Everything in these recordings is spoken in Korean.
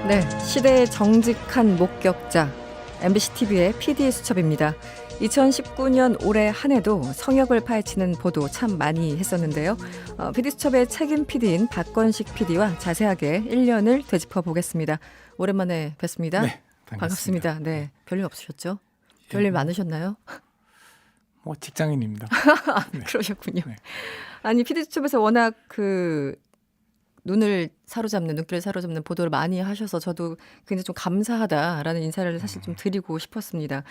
네, 시대의 정직한 목격자 MBC TV의 PD 수첩입니다. 2019년 올해 한 해도 성역을 파헤치는 보도 참 많이 했었는데요. PD 수첩의 책임 PD인 박건식 PD와 자세하게 1년을 되짚어 보겠습니다. 오랜만에 뵙습니다. 네, 반갑습니다. 네, 별일 없으셨죠? 별일 많으셨나요? 뭐 직장인입니다. 네. 그러셨군요. 네. 아니 PD 수첩에서 워낙 눈길을 사로잡는 보도를 많이 하셔서 저도 굉장히 좀 감사하다라는 인사를 사실 좀 드리고 싶었습니다.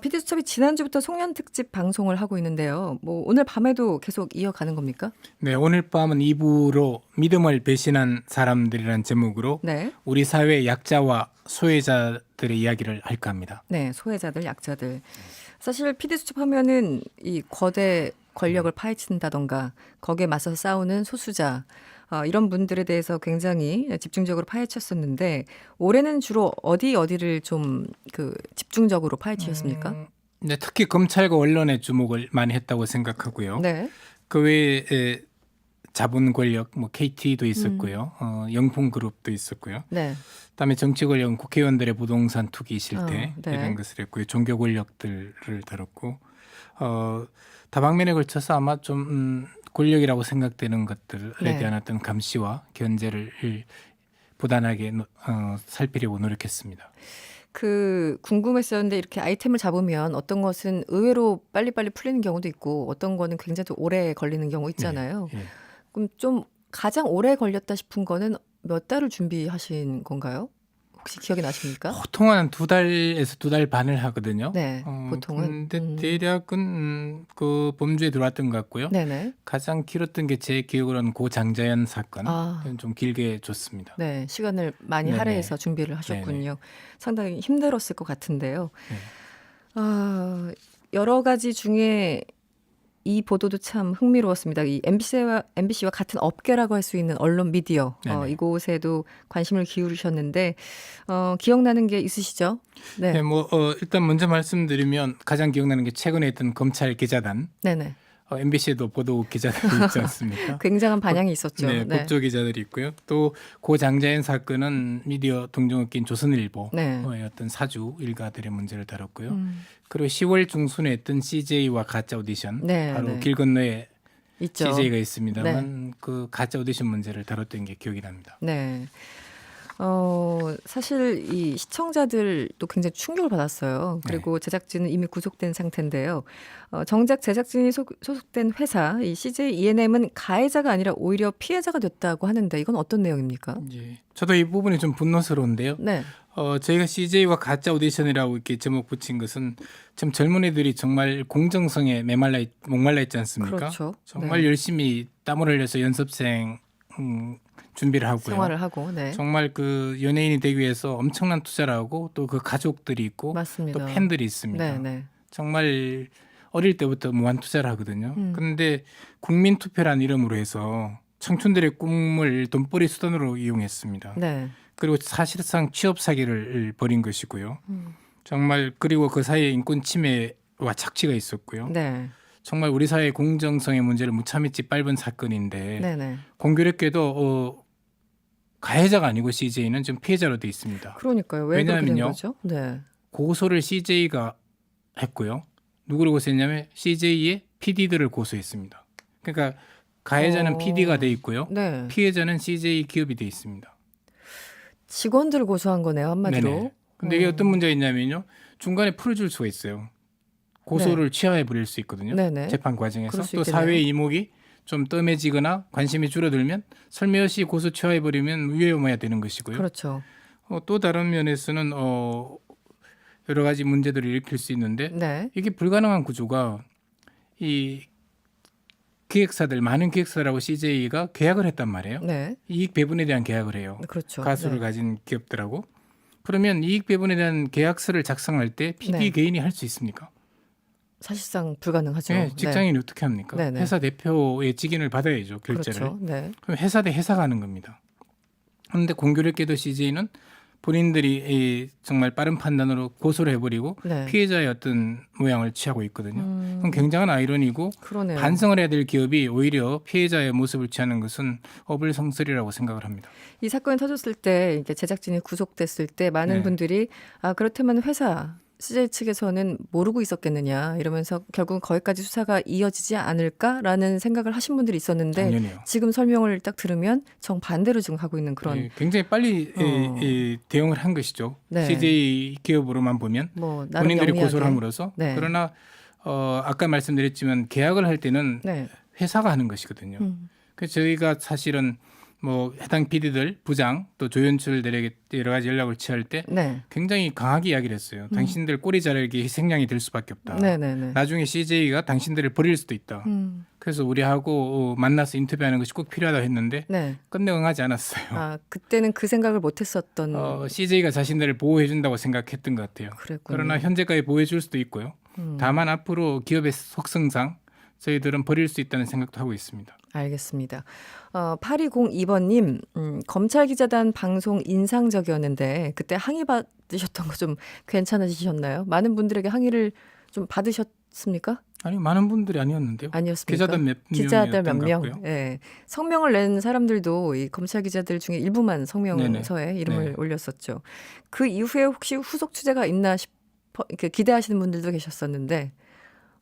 PD 수첩이 지난주부터 송년 특집 방송을 하고 있는데요. 뭐 오늘 밤에도 계속 이어가는 겁니까? 네, 오늘 밤은 2부로 믿음을 배신한 사람들이라는 제목으로 네. 우리 사회의 약자와 소외자들의 이야기를 할까 합니다. 네, 소외자들, 약자들. 사실 PD 수첩 하면은 이 거대 권력을 파헤친다던가 거기에 맞서서 싸우는 소수자 이런 분들에 대해서 굉장히 집중적으로 파헤쳤었는데 올해는 주로 어디를 좀 집중적으로 파헤치셨습니까? 네, 특히 검찰과 언론의 주목을 많이 했다고 생각하고요. 네. 그 외에 자본 권력, 뭐 KT도 있었고요, 영풍그룹도 있었고요. 네. 그다음에 정치 권력은 국회의원들의 부동산 투기 실태 네. 이런 것을 했고요, 종교 권력들을 다뤘고 다방면에 걸쳐서 아마 좀 권력이라고 생각되는 것들에 네. 대한 어떤 감시와 견제를 부단하게 살피려고 노력했습니다. 궁금했었는데 이렇게 아이템을 잡으면 어떤 것은 의외로 빨리빨리 풀리는 경우도 있고 어떤 거는 굉장히 좀 오래 걸리는 경우 있잖아요. 예. 그럼 좀 가장 오래 걸렸다 싶은 거는 몇 달을 준비하신 건가요? 혹시 기억이 나십니까? 보통은 한 2달에서 2달 반을 하거든요. 네, 보통은. 근데 대략은 그 범주에 들어왔던 것 같고요. 네네. 가장 길었던 게 제 기억으로는 고장자연 사건. 아. 좀 길게 줬습니다. 네, 시간을 많이 네네. 할애해서 준비를 하셨군요. 상당히 힘들었을 것 같은데요. 네. 여러 가지 중에 이 보도도 참 흥미로웠습니다. 이 MBC와 같은 업계라고 할 수 있는 언론 미디어 네네. 이곳에도 관심을 기울이셨는데 기억나는 게 있으시죠? 네, 네, 뭐 일단 먼저 말씀드리면 가장 기억나는 게 최근에 했던 검찰 기자단, 네네. MBC에도 보도 기자들이 있지 않습니까? 굉장한 반향이 있었죠. 네, 법조 기자들이 있고요. 또 고장자연 사건은 미디어 동종업계인 조선일보의 네. 어떤 사주 일가들의 문제를 다뤘고요. 음, 그리고 10월 중순에 했던 CJ와 가짜 오디션, 네, 바로 네. 길 건너에 있죠. CJ가 있습니다만 그 가짜 오디션 문제를 다뤘던 게 기억이 납니다. 네. 사실 이 시청자들도 굉장히 충격을 받았어요. 그리고 제작진은 이미 구속된 상태인데요. 정작 제작진이 소속된 회사, 이 CJ ENM은 가해자가 아니라 오히려 피해자가 됐다고 하는데 이건 어떤 내용입니까? 예. 저도 이 부분이 좀 분노스러운데요. 네. 저희가 CJ와 가짜 오디션이라고 이렇게 제목 붙인 것은 참 젊은 애들이 정말 공정성에 목말라 있지 않습니까? 그렇죠. 정말 네. 열심히 땀을 흘려서 연습생 준비를 하고요. 생활을 하고, 네. 정말 그 연예인이 되기 위해서 엄청난 투자를 하고 또 그 가족들이 있고 맞습니다. 또 팬들이 있습니다. 네, 네. 정말 어릴 때부터 무한 투자를 하거든요. 그런데 국민투표란 이름으로 해서 청춘들의 꿈을 돈벌이 수단으로 이용했습니다. 네. 그리고 사실상 취업 사기를 벌인 것이고요. 정말 그리고 그 사이에 인권 침해와 착취가 있었고요. 네. 정말 우리 사회의 공정성의 문제를 무참히 짓밟은 사건인데 네, 네. 공교롭게도 가해자가 아니고 CJ는 좀 피해자로 돼 있습니다. 그러니까요. 왜 그렇게 된 왜냐하면요. 거죠? 네. 고소를 CJ가 했고요. 누구를 고소했냐면 CJ의 PD들을 고소했습니다. 그러니까 가해자는 PD가 돼 있고요. 네. 피해자는 CJ 기업이 돼 있습니다. 직원들을 고소한 거네요, 한마디로. 네네. 근데 이게 어떤 문제가 있냐면요. 중간에 풀어줄 수가 있어요. 고소를 취하해 버릴 수 있거든요. 네네. 재판 과정에서. 그럴 수 또 있겠네요. 사회의 이목이 좀 뜸해지거나 관심이 줄어들면 설명없이 고소 취하해 버리면 위험해야 되는 것이고요. 그렇죠. 또 다른 면에서는 여러 가지 문제들을 일으킬 수 있는데 네. 이게 불가능한 구조가 이 많은 기획사들하고 CJ가 계약을 했단 말이에요. 네. 이익 배분에 대한 계약을 해요. 그렇죠. 가수를 네. 가진 기업들하고. 그러면 이익 배분에 대한 계약서를 작성할 때 PD 네. 개인이 할 수 있습니까? 사실상 불가능하죠. 네, 직장인이 어떻게 합니까? 네네. 회사 대표의 직인을 받아야죠, 결제를. 그렇죠. 네. 그럼 회사 대 회사가 하는 겁니다. 그런데 공교롭게도 CJ는 본인들이 정말 빠른 판단으로 고소를 해버리고 네. 피해자의 어떤 모양을 취하고 있거든요. 그럼 굉장한 아이러니고 그러네요. 반성을 해야 될 기업이 오히려 피해자의 모습을 취하는 것은 어불성설이라고 생각을 합니다. 이 사건이 터졌을 때 이렇게 제작진이 구속됐을 때 많은 네. 분들이 그렇다면 회사 CJ 측에서는 모르고 있었겠느냐 이러면서 결국은 거기까지 수사가 이어지지 않을까라는 생각을 하신 분들이 있었는데 당연히요. 지금 설명을 딱 들으면 정반대로 지금 가고 있는 그런 굉장히 빨리 대응을 한 것이죠. 네. CJ 기업으로만 보면 뭐 나름 본인들이 영리하게. 고소를 함으로써 네. 그러나 아까 말씀드렸지만 계약을 할 때는 네. 회사가 하는 것이거든요. 그래서 저희가 사실은 뭐 해당 PD들, 부장 또 조연출들에게 여러 가지 연락을 취할 때 네. 굉장히 강하게 이야기를 했어요. 당신들 꼬리 자르기 희생양이 될 수밖에 없다. 네네네. 나중에 CJ가 당신들을 버릴 수도 있다. 그래서 우리하고 만나서 인터뷰하는 것이 꼭 필요하다고 했는데 네. 끝내 응하지 않았어요. 그때는 그 생각을 못했었던. CJ가 자신들을 보호해 준다고 생각했던 것 같아요. 그랬군요. 그러나 현재까지 보호해 줄 수도 있고요. 다만 앞으로 기업의 속성상 저희들은 버릴 수 있다는 생각도 하고 있습니다. 알겠습니다. 8202번님, 검찰기자단 방송 인상적이었는데 그때 항의 받으셨던 거 좀 괜찮으셨나요? 많은 분들에게 항의를 좀 받으셨습니까? 아니 많은 분들이 아니었는데요. 아니었습니까? 기자들 기자들 몇 몇 명. 명이었던 것 같고요. 예. 성명을 낸 사람들도 이 검찰 기자들 중에 일부만 성명서에 이름을 네. 올렸었죠. 그 이후에 혹시 후속 취재가 있나 싶어 이렇게 기대하시는 분들도 계셨었는데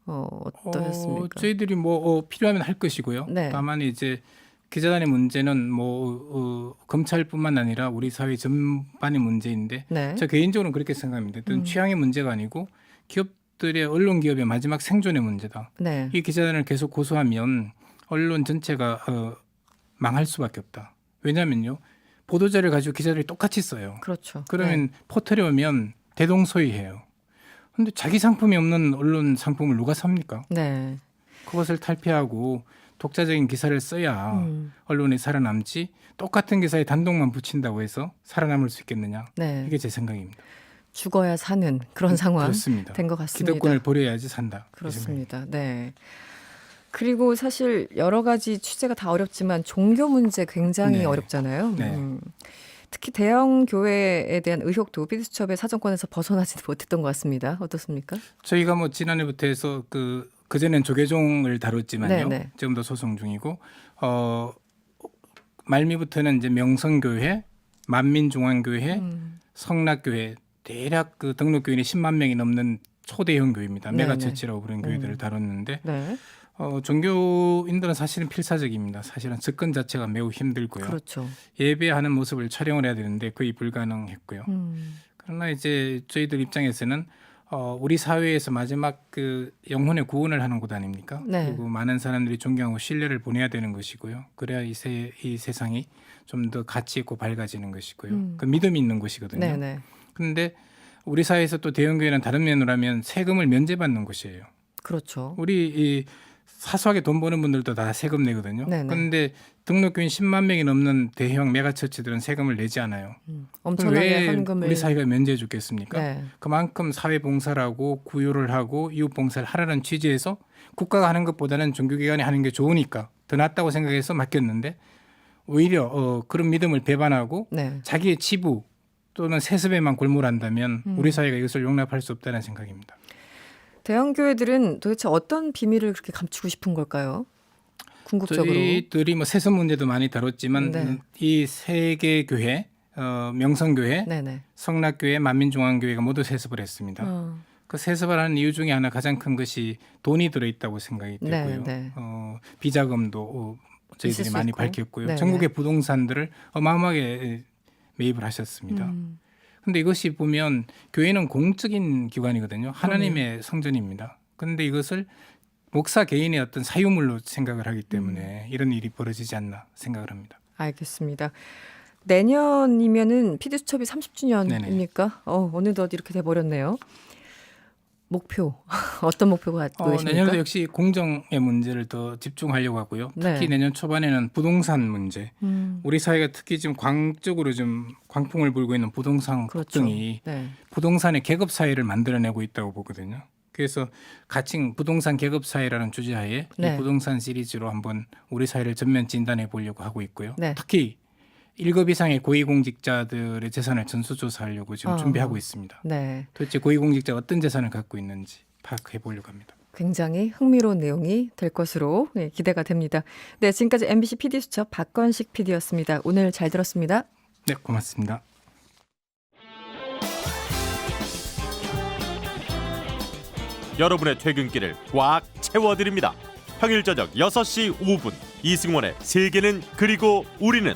어떠셨습니까? 저희들이 필요하면 할 것이고요. 네. 다만 이제 기자단의 문제는 검찰뿐만 아니라 우리 사회 전반의 문제인데 네. 저 개인적으로는 그렇게 생각합니다. 어떤 취향의 문제가 아니고 기업들의 언론 기업의 마지막 생존의 문제다. 네. 이 기자단을 계속 고소하면 언론 전체가 망할 수밖에 없다. 왜냐하면요. 보도자를 가지고 기자들이 똑같이 써요. 그렇죠. 그러면 포털에 오면 대동소이해요. 그런데 자기 상품이 없는 언론 상품을 누가 삽니까? 네. 그것을 탈피하고 독자적인 기사를 써야 언론이 살아남지 똑같은 기사에 단독만 붙인다고 해서 살아남을 수 있겠느냐. 네. 이게 제 생각입니다. 죽어야 사는 그런 상황 그렇습니다. 된 것 같습니다. 기득권을 버려야지 산다. 이 그렇습니다. 네. 그리고 사실 여러 가지 취재가 다 어렵지만 종교 문제 굉장히 네. 어렵잖아요. 네. 특히 대형 교회에 대한 의혹도 피디수첩의 사정권에서 벗어나지 못했던 것 같습니다. 어떻습니까? 저희가 지난해부터 해서 그전엔 조계종을 다뤘지만요. 네, 네. 지금도 소송 중이고 말미부터는 이제 명성교회, 만민중앙교회, 성락교회 대략 등록 교인이 10만 명이 넘는 초대형 교회입니다. 네, 메가처치라고 부르는 교회들을 다뤘는데 네. 종교인들은 사실은 필사적입니다. 사실은 접근 자체가 매우 힘들고요. 그렇죠. 예배하는 모습을 촬영을 해야 되는데 거의 불가능했고요. 그러나 이제 저희들 입장에서는 우리 사회에서 마지막 영혼의 구원을 하는 곳 아닙니까? 네. 그리고 많은 사람들이 존경하고 신뢰를 보내야 되는 것이고요. 그래야 이 세상이 좀 더 가치 있고 밝아지는 것이고요. 그 믿음이 있는 곳이거든요. 네네. 그런데 우리 사회에서 또 대형교회는 다른 면으로 하면 세금을 면제받는 곳이에요. 그렇죠. 우리 이 사소하게 돈 버는 분들도 다 세금 내거든요. 네네. 그런데 등록교인 10만 명이 넘는 대형 메가처치들은 세금을 내지 않아요. 그럼 엄청나게 왜 헌금을. 우리 사회가 면제해 주겠습니까? 네. 그만큼 사회 봉사를 하고 구요를 하고 이웃 봉사를 하라는 취지에서 국가가 하는 것보다는 종교기관이 하는 게 좋으니까 더 낫다고 생각해서 맡겼는데 오히려 그런 믿음을 배반하고 네. 자기의 치부 또는 세습에만 골몰한다면 우리 사회가 이것을 용납할 수 없다는 생각입니다. 대형 교회들은 도대체 어떤 비밀을 그렇게 감추고 싶은 걸까요? 궁극적으로. 저희들이 세습 문제도 많이 다뤘지만 네. 이 세 개 교회, 명성교회, 네네. 성락교회, 만민중앙교회가 모두 세습을 했습니다. 그 세습을 하는 이유 중에 하나 가장 큰 것이 돈이 들어있다고 생각이 되고요. 네. 비자금도 있을 저희들이 수 많이 있고. 밝혔고요. 네네. 전국의 부동산들을 어마어마하게 매입을 하셨습니다. 그런데 이것이 보면 교회는 공적인 기관이거든요. 하나님의 성전입니다. 그런데 이것을 목사 개인의 어떤 사유물로 생각을 하기 때문에 이런 일이 벌어지지 않나 생각을 합니다. 알겠습니다. 내년이면은 피디수첩이 네네. 30주년입니까? 어느덧 이렇게 돼버렸네요. 목표 어떤 목표가 갖고 계십니까? 내년에도 역시 공정의 문제를 더 집중하려고 하고요. 네. 특히 내년 초반에는 부동산 문제. 우리 사회가 특히 지금 광적으로 좀 광풍을 불고 있는 부동산 그렇죠. 급등이 네. 부동산의 계급 사회를 만들어내고 있다고 보거든요. 그래서 가칭 부동산 계급 사회라는 주제하에 네. 이 부동산 시리즈로 한번 우리 사회를 전면 진단해 보려고 하고 있고요. 네. 특히 1급 이상의 고위공직자들의 재산을 전수조사하려고 지금 어. 준비하고 있습니다. 네. 도대체 고위공직자가 어떤 재산을 갖고 있는지 파악해 보려고 합니다. 굉장히 흥미로운 내용이 될 것으로 네, 기대가 됩니다. 네, 지금까지 MBC PD수첩 박건식 PD였습니다. 오늘 잘 들었습니다. 네, 고맙습니다. 여러분의 퇴근길을 꽉 채워드립니다. 평일 저녁 6시 5분 이승원의 세계는 그리고 우리는